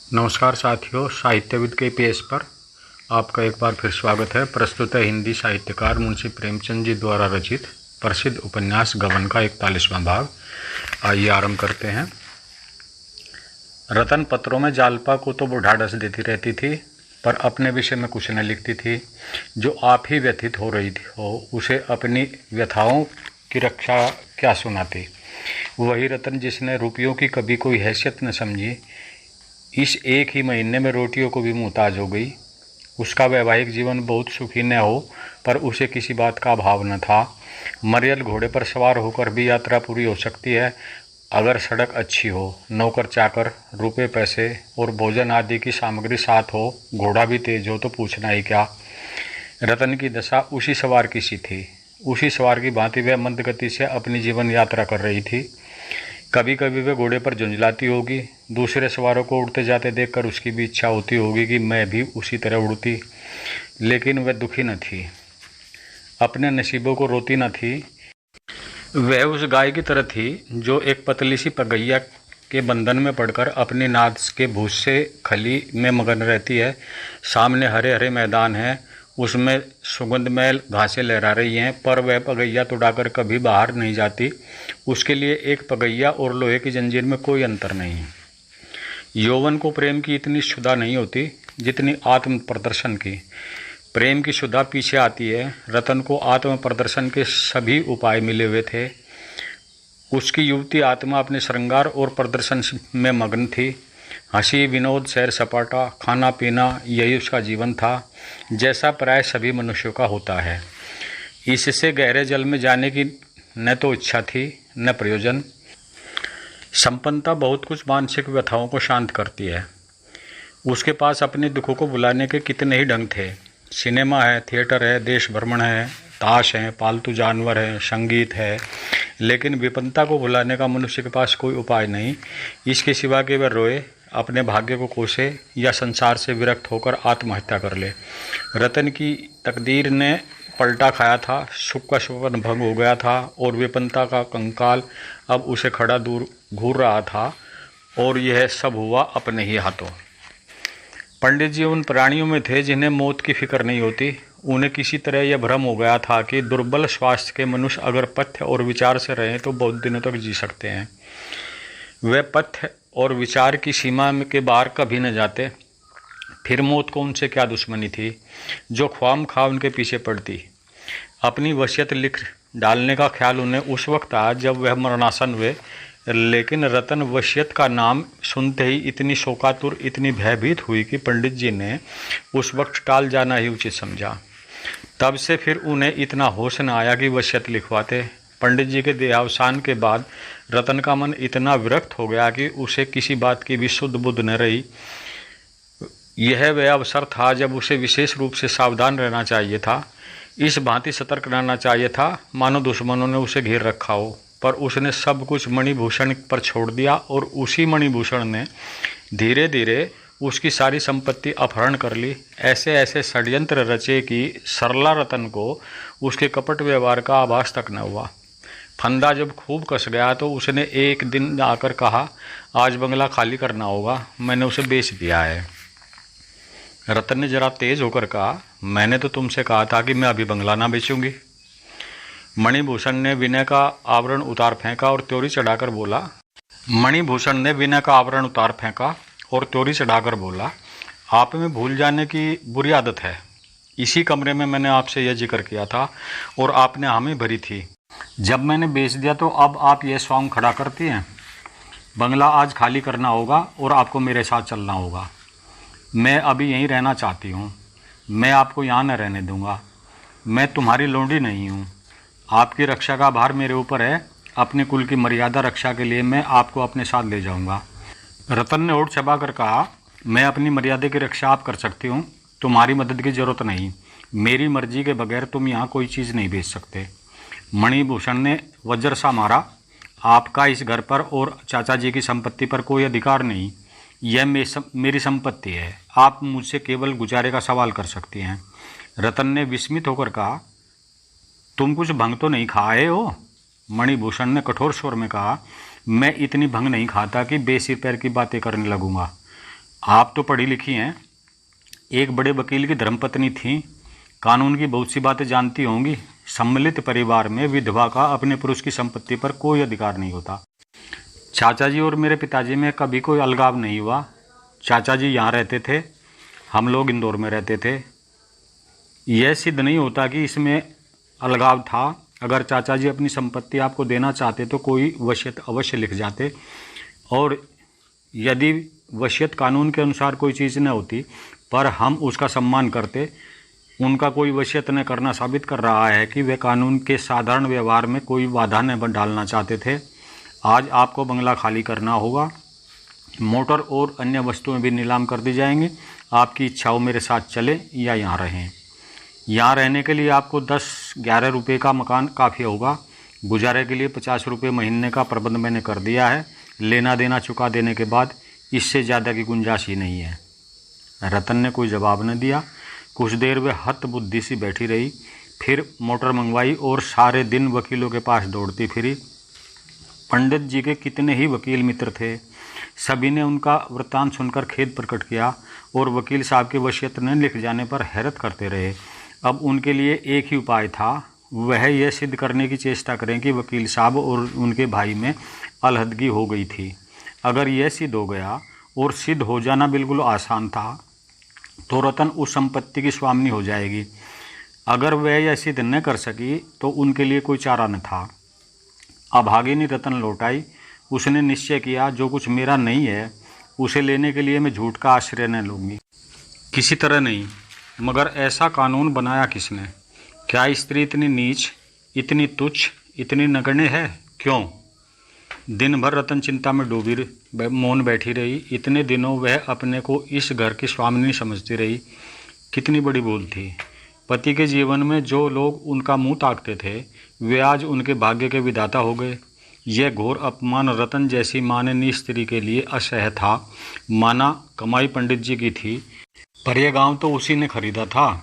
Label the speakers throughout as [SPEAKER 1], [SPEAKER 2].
[SPEAKER 1] नमस्कार साथियों, साहित्यविद के पेज पर आपका एक बार फिर स्वागत है। प्रस्तुत है हिंदी साहित्यकार मुंशी प्रेमचंद जी द्वारा रचित प्रसिद्ध उपन्यास गबन का 41वां भाग। आइए आरंभ करते हैं। रतन पत्रों में जालपा को तो वो ढाढ़स देती रहती थी, पर अपने विषय में कुछ न लिखती थी। जो आप ही व्यथित हो रही थी हो, उसे अपनी व्यथाओं की रक्षा क्या सुनाती। वही रतन जिसने रुपयों की कभी कोई हैसियत न समझी, इस एक ही महीने में रोटियों को भी मुहताज हो गई। उसका वैवाहिक जीवन बहुत सुखी न हो, पर उसे किसी बात का अभाव न था। मरियल घोड़े पर सवार होकर भी यात्रा पूरी हो सकती है, अगर सड़क अच्छी हो, नौकर चाकर, रुपए पैसे और भोजन आदि की सामग्री साथ हो, घोड़ा भी तेज हो तो पूछना ही क्या। रतन की दशा उसी सवार की सी थी। उसी सवार की भांति वह मंद गति से अपनी जीवन यात्रा कर रही थी। कभी कभी वह घोड़े पर झुंझलाती होगी। दूसरे सवारों को उड़ते जाते देखकर उसकी भी इच्छा होती होगी कि मैं भी उसी तरह उड़ती, लेकिन वह दुखी न थी, अपने नसीबों को रोती न थी। वह उस गाय की तरह थी जो एक पतली सी पगैया के बंधन में पड़कर अपनी नाद के भूसे खली में मगन रहती है। सामने हरे हरे मैदान हैं, उसमें सुगंधमय घासें लहरा रही हैं, पर वह पगैया तो उड़ाकर कभी बाहर नहीं जाती। उसके लिए एक पगैया और लोहे की जंजीर में कोई अंतर नहीं। यौवन को प्रेम की इतनी क्षुधा नहीं होती जितनी आत्म प्रदर्शन की। प्रेम की क्षुधा पीछे आती है। रतन को आत्म प्रदर्शन के सभी उपाय मिले हुए थे। उसकी युवती आत्मा अपने श्रृंगार और प्रदर्शन में मग्न थी। हंसी, विनोद, सैर सपाटा, खाना पीना, यही उसका जीवन था, जैसा प्राय सभी मनुष्यों का होता है। इससे गहरे जल में जाने की न तो इच्छा थी न प्रयोजन। संपन्नता बहुत कुछ मानसिक व्यथाओं को शांत करती है। उसके पास अपने दुखों को बुलाने के कितने ही ढंग थे। सिनेमा है, थिएटर है, देश भ्रमण है, ताश है, पालतू जानवर है, संगीत है, लेकिन विपन्नता को भुलाने का मनुष्य के पास कोई उपाय नहीं, इसके सिवा कि वह रोए, अपने भाग्य को कोसे या संसार से विरक्त होकर आत्महत्या कर ले। रतन की तकदीर ने पलटा खाया था। सुख का सपन भंग हो गया था और विपन्नता का कंकाल अब उसे खड़ा दूर घूर रहा था, और यह सब हुआ अपने ही हाथों। पंडित जी उन प्राणियों में थे जिन्हें मौत की फिक्र नहीं होती। उन्हें किसी तरह यह भ्रम हो गया था कि दुर्बल स्वास्थ्य के मनुष्य अगर पथ्य और विचार से रहें तो बहुत दिनों तक जी सकते हैं। वे पथ्य और विचार की सीमा के बाहर कभी न जाते। फिर मौत को उनसे क्या दुश्मनी थी जो ख्वाम खा उनके पीछे पड़ती। अपनी वसीयत लिख डालने का ख्याल उन्हें उस वक्त आया जब वह मरणासन हुए, लेकिन रतन वसीयत का नाम सुनते ही इतनी शोकातुर, इतनी भयभीत हुई कि पंडित जी ने उस वक्त टाल जाना ही उचित समझा। तब से फिर उन्हें इतना होश न आया कि वसीयत लिखवाते। पंडित जी के देहावसान के बाद रतन का मन इतना विरक्त हो गया कि उसे किसी बात की भी शुद्ध बुद्ध न रही। यह वह अवसर था जब उसे विशेष रूप से सावधान रहना चाहिए था, इस भांति सतर्क रहना चाहिए था मानो दुश्मनों ने उसे घेर रखा हो। पर उसने सब कुछ मणिभूषण पर छोड़ दिया, और उसी मणिभूषण ने धीरे धीरे उसकी सारी संपत्ति अपहरण कर ली। ऐसे ऐसे षड्यंत्र रचे कि सरला रतन को उसके कपट व्यवहार का आभास तक न हुआ। फंदा जब खूब कस गया तो उसने एक दिन आकर कहा, आज बंगला खाली करना होगा, मैंने उसे बेच दिया है। रतन ने जरा तेज होकर कहा, मैंने तो तुमसे कहा था कि मैं अभी बंगला ना बेचूंगी। मणिभूषण ने विनय का आवरण उतार फेंका और त्योरी चढ़ाकर बोला आप में भूल जाने की बुरी आदत है। इसी कमरे में मैंने आपसे यह जिक्र किया था और आपने हामी भरी थी। जब मैंने बेच दिया तो अब आप यह स्वांग खड़ा करती हैं। बंगला आज खाली करना होगा और आपको मेरे साथ चलना होगा। मैं अभी यहीं रहना चाहती हूँ। मैं आपको यहाँ न रहने दूँगा। मैं तुम्हारी लौंडी नहीं हूँ। आपकी रक्षा का भार मेरे ऊपर है। अपने कुल की मर्यादा रक्षा के लिए मैं आपको अपने साथ ले जाऊँगा। रतन ने होठ चबाकर कहा, मैं अपनी मर्यादा की रक्षा आप कर सकती हूँ, तुम्हारी मदद की जरूरत नहीं। मेरी मर्जी के बगैर तुम यहाँ कोई चीज़ नहीं बेच सकते। मणिभूषण ने वज्र सा मारा, आपका इस घर पर और चाचा जी की संपत्ति पर कोई अधिकार नहीं। यह मेरी संपत्ति है। आप मुझसे केवल गुजारे का सवाल कर सकती हैं। रतन ने विस्मित होकर कहा, तुम कुछ भंग तो नहीं खाए हो? मणिभूषण ने कठोर स्वर में कहा, मैं इतनी भंग नहीं खाता कि बेसिर पैर की बातें करने लगूंगा। आप तो पढ़ी लिखी हैं, एक बड़े वकील की धर्मपत्नी थी, कानून की बहुत सी बातें जानती होंगी। सम्मिलित परिवार में विधवा का अपने पुरुष की संपत्ति पर कोई अधिकार नहीं होता। चाचा जी और मेरे पिताजी में कभी कोई अलगाव नहीं हुआ। चाचा जी यहाँ रहते थे, हम लोग इंदौर में रहते थे। यह सिद्ध नहीं होता कि इसमें अलगाव था। अगर चाचा जी अपनी संपत्ति आपको देना चाहते तो कोई वसीयत अवश्य लिख जाते, और यदि वसीयत कानून के अनुसार कोई चीज़ न होती पर हम उसका सम्मान करते, उनका कोई वसीयत न करना साबित कर रहा है कि वे कानून के साधारण व्यवहार में कोई बाधा न डालना चाहते थे। आज आपको बंगला खाली करना होगा, मोटर और अन्य वस्तुएं भी नीलाम कर दी जाएंगी। आपकी इच्छा हो मेरे साथ चलें या यहाँ रहें। यहाँ रहने के लिए आपको 10-11 रुपये का मकान काफ़ी होगा। गुजारे के लिए 50 रुपये महीने का प्रबंध मैंने कर दिया है। लेना देना चुका देने के बाद इससे ज़्यादा की गुंजाइश ही नहीं है। रतन ने कोई जवाब न दिया। कुछ देर वह हत बुद्धि सी बैठी रही, फिर मोटर मंगवाई और सारे दिन वकीलों के पास दौड़ती फिरी। पंडित जी के कितने ही वकील मित्र थे, सभी ने उनका वृत्तांत सुनकर खेद प्रकट किया और वकील साहब के वसीयत न लिख जाने पर हैरत करते रहे। अब उनके लिए एक ही उपाय था, वह यह सिद्ध करने की चेष्टा करें कि वकील साहब और उनके भाई में अलहदगी हो गई थी। अगर यह सिद्ध हो गया, और सिद्ध हो जाना बिल्कुल आसान था, तो रतन उस संपत्ति की स्वामिनी हो जाएगी। अगर वह यह सिद्ध न कर सकी तो उनके लिए कोई चारा न था। अभागिनी रतन लौट आई। उसने निश्चय किया, जो कुछ मेरा नहीं है उसे लेने के लिए मैं झूठ का आश्रय न लूँगी, किसी तरह नहीं। मगर ऐसा कानून बनाया किसने? क्या स्त्री इतनी नीच, इतनी तुच्छ, इतनी नगण्य है? क्यों? दिन भर रतन चिंता में डूबी मौन बैठी रही। इतने दिनों वह अपने को इस घर की स्वामिनी समझती रही। कितनी बड़ी भूल थी। पति के जीवन में जो लोग उनका मुंह ताकते थे, वे आज उनके भाग्य के विधाता हो गए। यह घोर अपमान रतन जैसी माननीय स्त्री के लिए असह्य था। माना कमाई पंडित जी की थी, पर यह गांव तो उसी ने खरीदा था।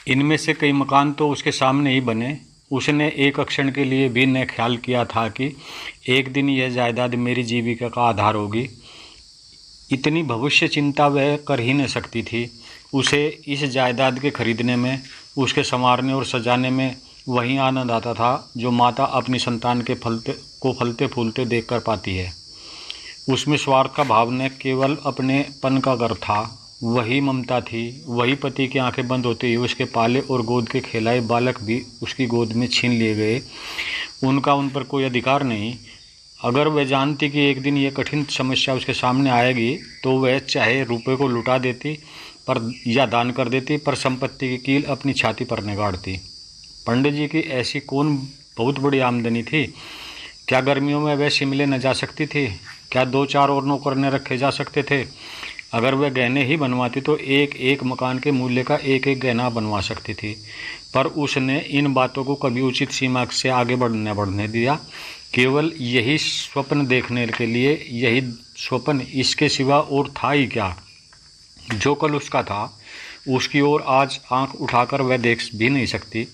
[SPEAKER 1] इनमें से कई मकान तो उसके सामने ही बने। उसने एक क्षण के लिए भी न ख्याल किया था कि एक दिन यह जायदाद मेरी जीविका का आधार होगी। इतनी भविष्य चिंता वह कर ही न सकती थी। उसे इस जायदाद के खरीदने में, उसके संवारने और सजाने में वही आनंद आता था जो माता अपनी संतान के फलते फूलते देखकर पाती है। उसमें स्वार्थ का भाव न केवल अपनेपन का गर्व था, वही ममता थी। वही पति की आंखें बंद होते ही उसके पाले और गोद के खिलाए बालक भी उसकी गोद में छीन लिए गए। उनका उन पर कोई अधिकार नहीं। अगर वह जानती कि एक दिन ये कठिन समस्या उसके सामने आएगी तो वह चाहे रुपये को लुटा देती पर या दान कर देती, पर संपत्ति की कील अपनी छाती पर न गाड़ती। पंडित जी की ऐसी कौन बहुत बड़ी आमदनी थी? क्या गर्मियों में वह शिमले न जा सकती थी? क्या 2-4 और नौकर न रखे जा सकते थे? अगर वह गहने ही बनवाती तो एक एक मकान के मूल्य का एक एक गहना बनवा सकती थी, पर उसने इन बातों को कभी उचित सीमा से आगे बढ़ने दिया। केवल यही स्वप्न देखने के लिए, यही स्वप्न, इसके सिवा और था ही क्या? जो कल उसका था उसकी ओर आज आंख उठाकर वह देख भी नहीं सकती।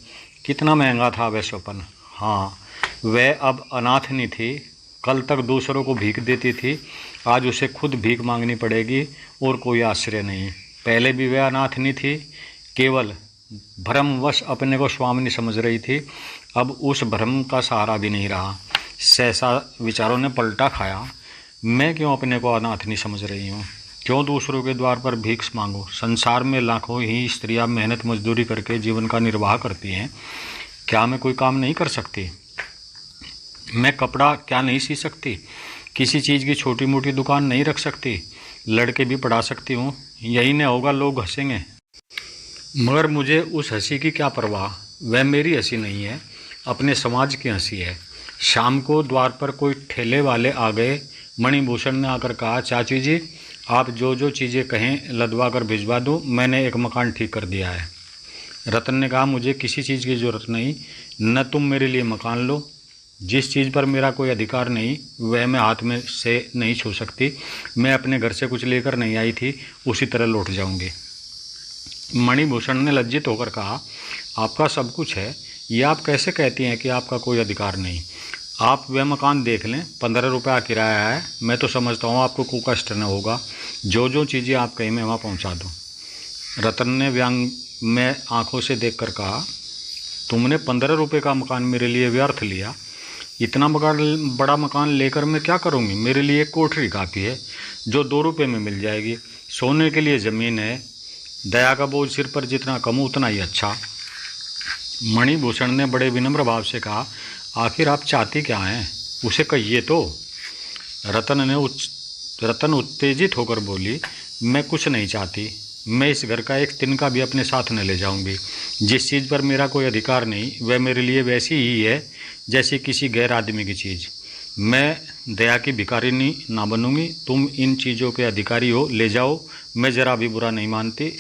[SPEAKER 1] कितना महंगा था वह स्वप्न। हाँ, वह अब अनाथ नहीं थी। कल तक दूसरों को भीख देती थी, आज उसे खुद भीख मांगनी पड़ेगी और कोई आश्रय नहीं। पहले भी वह अनाथ नहीं थी, केवल भ्रमवश अपने को स्वामिनी समझ रही थी। अब उस भ्रम का सहारा भी नहीं रहा। सहसा विचारों ने पलटा खाया। मैं क्यों अपने को अनाथ नहीं समझ रही हूँ? क्यों दूसरों के द्वार पर भीख मांगूं? संसार में लाखों ही स्त्रियां मेहनत मजदूरी करके जीवन का निर्वाह करती हैं। क्या मैं कोई काम नहीं कर सकती? मैं कपड़ा क्या नहीं सी सकती? किसी चीज़ की छोटी मोटी दुकान नहीं रख सकती? लड़के भी पढ़ा सकती हूँ। यही न होगा, लोग हंसेंगे। मगर मुझे उस हंसी की क्या परवाह? वह मेरी हंसी नहीं है, अपने समाज की हंसी है। शाम को द्वार पर कोई ठेले वाले आ गए। मणिभूषण ने आकर कहा, चाची जी, आप जो जो चीज़ें कहें लदवा कर भिजवा दूँ, मैंने एक मकान ठीक कर दिया है। रतन ने कहा, मुझे किसी चीज़ की ज़रूरत नहीं, न तुम मेरे लिए मकान लो। जिस चीज़ पर मेरा कोई अधिकार नहीं वह मैं हाथ में से नहीं छू सकती। मैं अपने घर से कुछ लेकर नहीं आई थी, उसी तरह लौट जाऊंगी। मणिभूषण ने लज्जित होकर कहा, आपका सब कुछ है, ये आप कैसे कहती हैं कि आपका कोई अधिकार नहीं? आप वह मकान देख लें, 15 रुपया किराया है। मैं तो समझता हूँ आपको कोई कष्ट न होगा। जो जो चीज़ें आप कहीं मैं वहाँ पहुँचा दूँ। रतन ने व्यंग में आंखों से देखकर कहा, तुमने 15 रुपये का मकान मेरे लिए व्यर्थ लिया। इतना बड़ा मकान लेकर मैं क्या करूँगी? मेरे लिए एक कोठरी काफ़ी है जो 2 रुपये में मिल जाएगी। सोने के लिए ज़मीन है। दया का बोझ सिर पर जितना कम उतना ही अच्छा। मणिभूषण ने बड़े विनम्र भाव से कहा, आखिर आप चाहती क्या हैं? उसे कहिए तो। रतन उत्तेजित होकर बोली, मैं कुछ नहीं चाहती। मैं इस घर का एक तिनका भी अपने साथ न ले जाऊंगी। जिस चीज़ पर मेरा कोई अधिकार नहीं, वह मेरे लिए वैसी ही है जैसी किसी गैर आदमी की चीज़। मैं दया की भिखारिनी ना बनूंगी। तुम इन चीज़ों के अधिकारी हो, ले जाओ। मैं ज़रा भी बुरा नहीं मानती।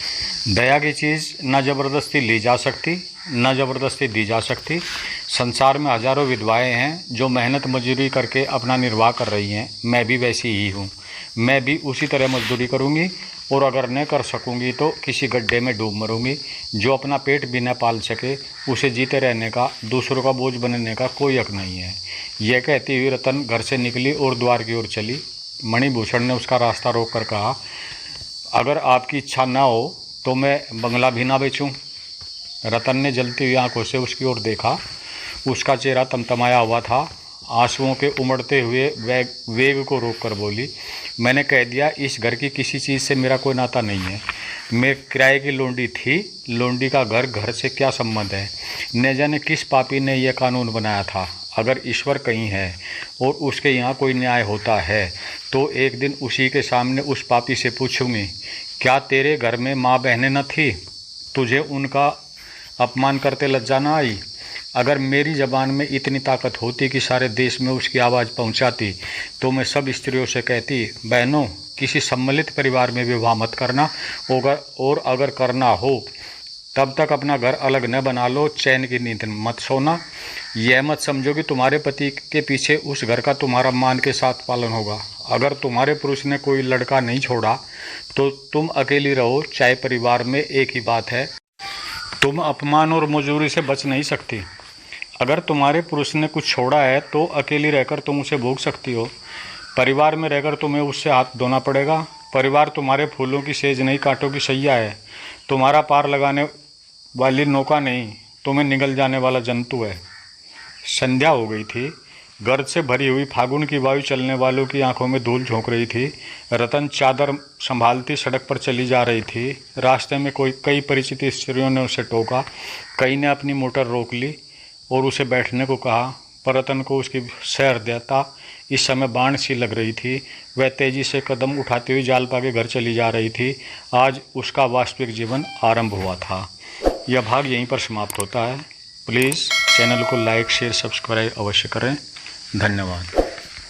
[SPEAKER 1] दया की चीज़ ना ज़बरदस्ती ली जा सकती, ना ज़बरदस्ती दी जा सकती। संसार में हज़ारों विधवाएं हैं जो मेहनत मजदूरी करके अपना निर्वाह कर रही हैं। मैं भी वैसी ही हूँ। मैं भी उसी तरह मजदूरी करूँगी और अगर न कर सकूँगी तो किसी गड्ढे में डूब मरूँगी। जो अपना पेट भी न पाल सके उसे जीते रहने का, दूसरों का बोझ बनने का कोई हक नहीं है। यह कहती हुई रतन घर से निकली और द्वार की ओर चली। मणिभूषण ने उसका रास्ता रोक कर कहा, अगर आपकी इच्छा न हो तो मैं बंगला भी ना बेचूं। रतन ने जलती हुई आंखों से उसकी ओर देखा। उसका चेहरा तमतमाया हुआ था। आंसुओं के उमड़ते हुए वेग को रोककर बोली, मैंने कह दिया, इस घर की किसी चीज़ से मेरा कोई नाता नहीं है। मैं किराए की लोंडी थी। लोंडी का घर से क्या संबंध है? न जाने किस पापी ने यह कानून बनाया था। अगर ईश्वर कहीं है और उसके यहाँ कोई न्याय होता है तो एक दिन उसी के सामने उस पापी से पूछूंगी, क्या तेरे घर में माँ बहनें न थी? तुझे उनका अपमान करते लज्जा न आई? अगर मेरी ज़बान में इतनी ताकत होती कि सारे देश में उसकी आवाज़ पहुंचाती तो मैं सब स्त्रियों से कहती, बहनों, किसी सम्मिलित परिवार में विवाह मत करना, और अगर करना हो तब तक अपना घर अलग न बना लो। चैन की नींद मत सोना। यह मत समझो कि तुम्हारे पति के पीछे उस घर का तुम्हारा मान के साथ पालन होगा। अगर तुम्हारे पुरुष ने कोई लड़का नहीं छोड़ा तो तुम अकेली रहो। चाहे परिवार में एक ही बात है, तुम अपमान और मजूरी से बच नहीं सकती। अगर तुम्हारे पुरुष ने कुछ छोड़ा है तो अकेली रहकर तुम उसे भोग सकती हो। परिवार में रहकर तुम्हें उससे हाथ धोना पड़ेगा। परिवार तुम्हारे फूलों की सेज नहीं, कांटों की सैया है। तुम्हारा पार लगाने वाली नौका नहीं, तुम्हें निगल जाने वाला जंतु है। संध्या हो गई थी। गर्द से भरी हुई फागुन की वायु चलने वालों की आंखों में धूल झोंक रही थी। रतन चादर संभालती सड़क पर चली जा रही थी। रास्ते में कई परिचित स्त्रियों ने उसे टोका। कई ने अपनी मोटर रोक ली और उसे बैठने को कहा, पर रतन को उसकी सहृदयता इस समय बाण सी लग रही थी। वह तेजी से कदम उठाती हुई जालपा के घर चली जा रही थी। आज उसका वास्तविक जीवन आरंभ हुआ था। यह भाग यहीं पर समाप्त होता है। प्लीज़ चैनल को लाइक, शेयर, सब्सक्राइब अवश्य करें। धन्यवाद।